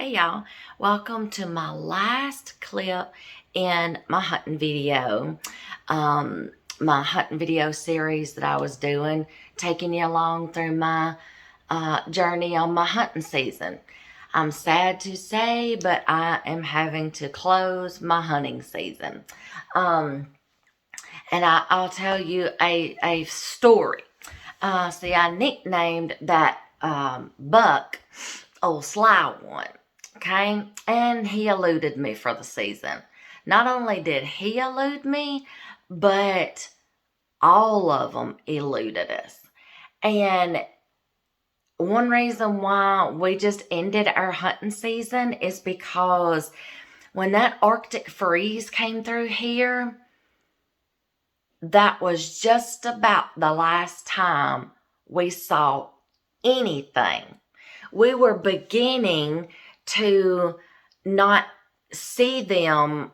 Hey y'all, welcome to my last clip in my hunting video. My hunting video series that I was doing, taking you along through my journey on my hunting season. I'm sad to say, but I am having to close my hunting season. And I'll tell you a story. See, I nicknamed that buck Ole Sly One. Okay, and he eluded me for the season. Not only did he elude me, but all of them eluded us. And one reason why we just ended our hunting season is because when that Arctic freeze came through here, that was just about the last time we saw anything. We were beginning to not see them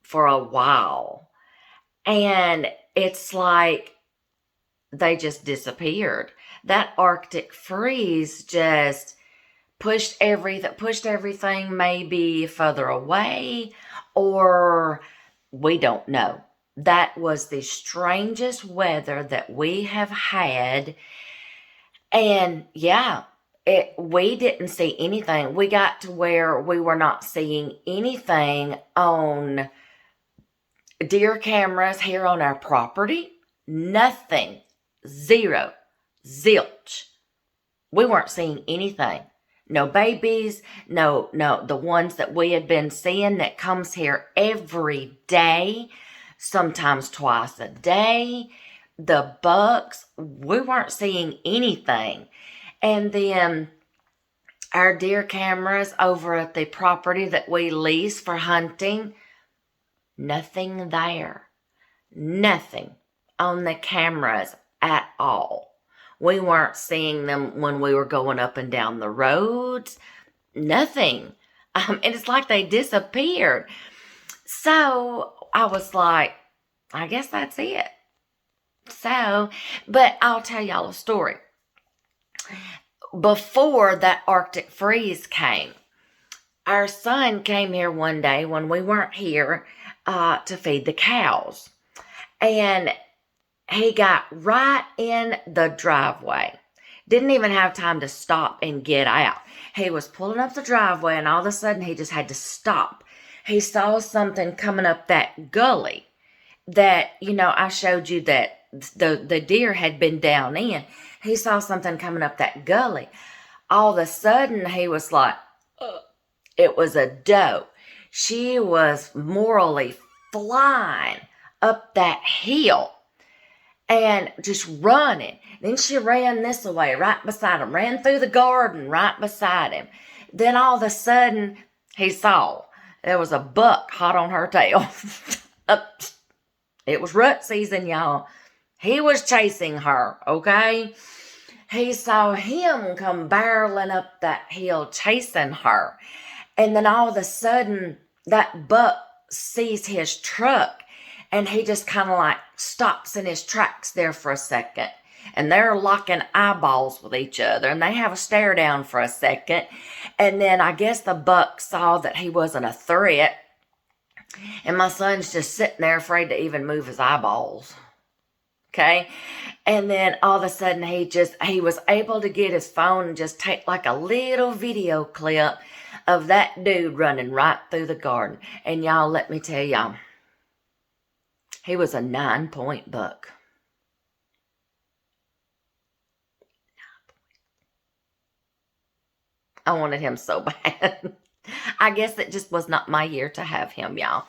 for a while. And it's like they just disappeared. That Arctic freeze just pushed everything maybe further away, or we don't know. That was the strangest weather that we have had. And yeah, we didn't see anything. We got to where we were not seeing anything on deer cameras here on our property. Nothing. Zero. Zilch. We weren't seeing anything. No babies. No, the ones that we had been seeing that comes here every day, sometimes twice a day. The bucks, we weren't seeing anything. And then our deer cameras over at the property that we lease for hunting, nothing there. Nothing on the cameras at all. We weren't seeing them when we were going up and down the roads. Nothing. And it's like they disappeared. So I was like, I guess that's it. So, but I'll tell y'all a story. Before that Arctic freeze came, our son came here one day when we weren't here to feed the cows. And he got right in the driveway. Didn't even have time to stop and get out. He was pulling up the driveway and all of a sudden he just had to stop. He saw something coming up that gully that, I showed you that the deer had been down in. He saw something coming up that gully. All of a sudden, he was like, it was a doe. She was morally flying up that hill and just running. Then she ran this way, right beside him, ran through the garden right beside him. Then all of a sudden, he saw there was a buck hot on her tail. It was rut season, y'all. He was chasing her, okay? He saw him come barreling up that hill chasing her. And then all of a sudden, that buck sees his truck and he just kind of like stops in his tracks there for a second. And they're locking eyeballs with each other and they have a stare down for a second. And then I guess the buck saw that he wasn't a threat. And my son's just sitting there afraid to even move his eyeballs. Okay. And then all of a sudden he was able to get his phone and just take like a little video clip of that dude running right through the garden. And y'all, let me tell y'all, he was a 9-point buck. 9 points. I wanted him so bad. I guess it just was not my year to have him, y'all.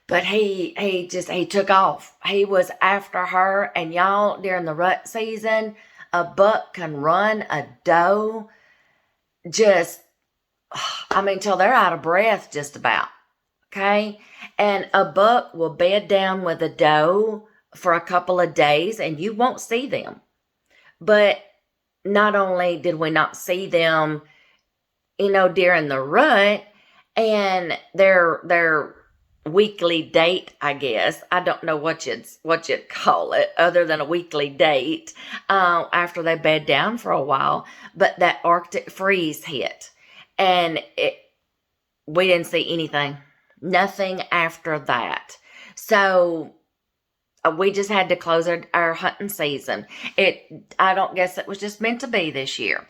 But he took off. He was after her. And y'all, during the rut season, a buck can run a doe just, till they're out of breath just about. Okay? And a buck will bed down with a doe for a couple of days and you won't see them. But not only did we not see them, during the rut, and their weekly date, I guess. I don't know what you'd call it other than a weekly date after they bed down for a while. But that Arctic freeze hit. And we didn't see anything. Nothing after that. So we just had to close our hunting season. I don't guess it was just meant to be this year.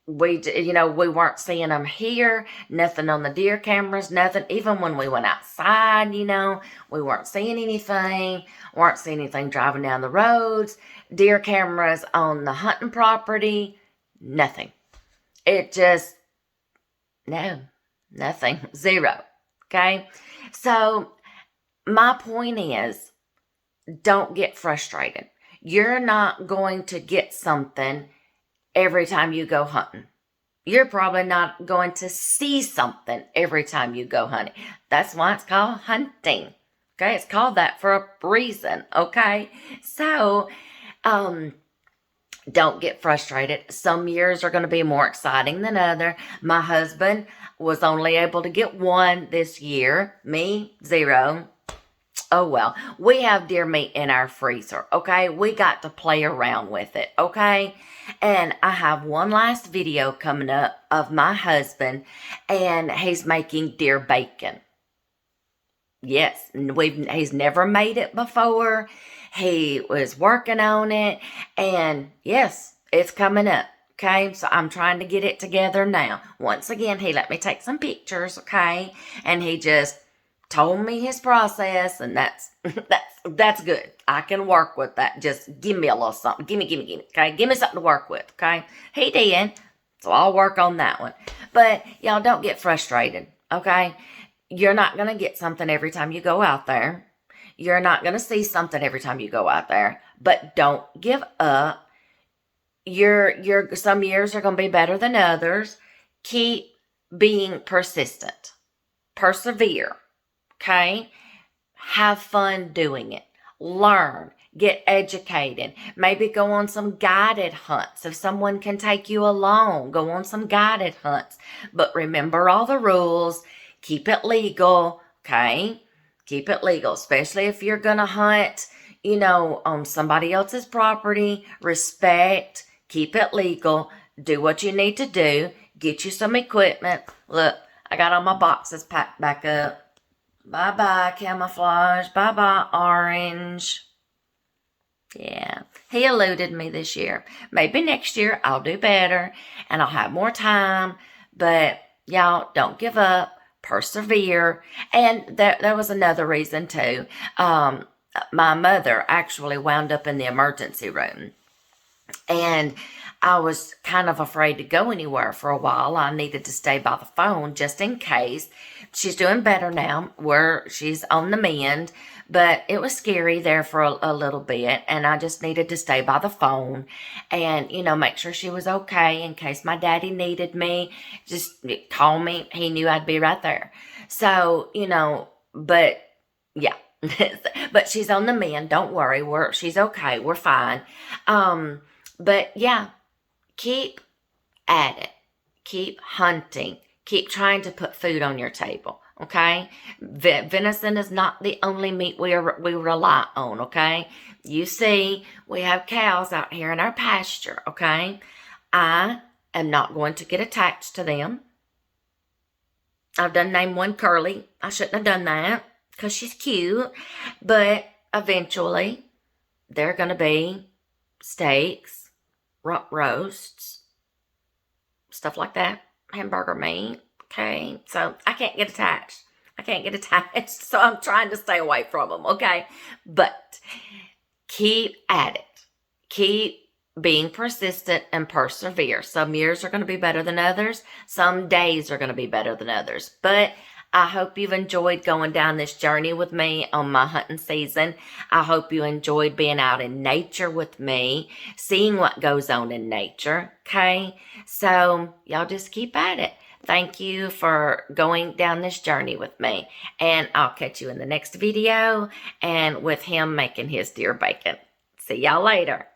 We weren't seeing them here, nothing on the deer cameras, nothing. Even when we went outside, we weren't seeing anything, driving down the roads, deer cameras on the hunting property, nothing. It just, no, nothing, zero. Okay. So my point is, don't get frustrated. You're not going to get something every time you go hunting. You're probably not going to see something every time you go hunting. That's why it's called hunting. Okay, it's called that for a reason. Okay, so don't get frustrated. Some years are going to be more exciting than other. My husband was only able to get one this year. Me, zero. Oh, well, we have deer meat in our freezer, okay? We got to play around with it, okay? And I have one last video coming up of my husband, and he's making deer bacon. Yes, he's never made it before. He was working on it, and yes, it's coming up, okay? So I'm trying to get it together now. Once again, he let me take some pictures, okay? And he just told me his process, and that's good. I can work with that. Just give me a little something. Give me, okay? Give me something to work with, okay? He did, so I'll work on that one. But y'all don't get frustrated, okay? You're not going to get something every time you go out there. You're not going to see something every time you go out there. But don't give up. Some years are going to be better than others. Keep being persistent. Persevere. Okay? Have fun doing it. Learn. Get educated. Maybe go on some guided hunts. If someone can take you along, go on some guided hunts. But remember all the rules. Keep it legal. Okay? Keep it legal. Especially if you're going to hunt, on somebody else's property. Respect. Keep it legal. Do what you need to do. Get you some equipment. Look, I got all my boxes packed back up. Bye-bye, camouflage. Bye-bye, orange. Yeah, he eluded me this year. Maybe next year I'll do better and I'll have more time. But y'all, don't give up. Persevere. And there was another reason too. My mother actually wound up in the emergency room. And I was kind of afraid to go anywhere for a while. I needed to stay by the phone just in case. She's doing better now, where she's on the mend, but it was scary there for a little bit, and I just needed to stay by the phone and, make sure she was okay in case my daddy needed me. Just call me. He knew I'd be right there. So, but yeah. But she's on the mend. Don't worry. She's okay. We're fine. But yeah, keep at it. Keep hunting. Keep trying to put food on your table, okay? Venison is not the only meat we rely on, okay? You see, we have cows out here in our pasture, okay? I am not going to get attached to them. I've done named one Curly. I shouldn't have done that because she's cute. But eventually, they're going to be steaks, roasts, stuff like that. Hamburger meat. Okay. So I can't get attached. So I'm trying to stay away from them. Okay. But keep at it. Keep being persistent and persevere. Some years are going to be better than others. Some days are going to be better than others. But I hope you've enjoyed going down this journey with me on my hunting season. I hope you enjoyed being out in nature with me, seeing what goes on in nature, okay? So y'all just keep at it. Thank you for going down this journey with me. And I'll catch you in the next video and with him making his deer bacon. See y'all later.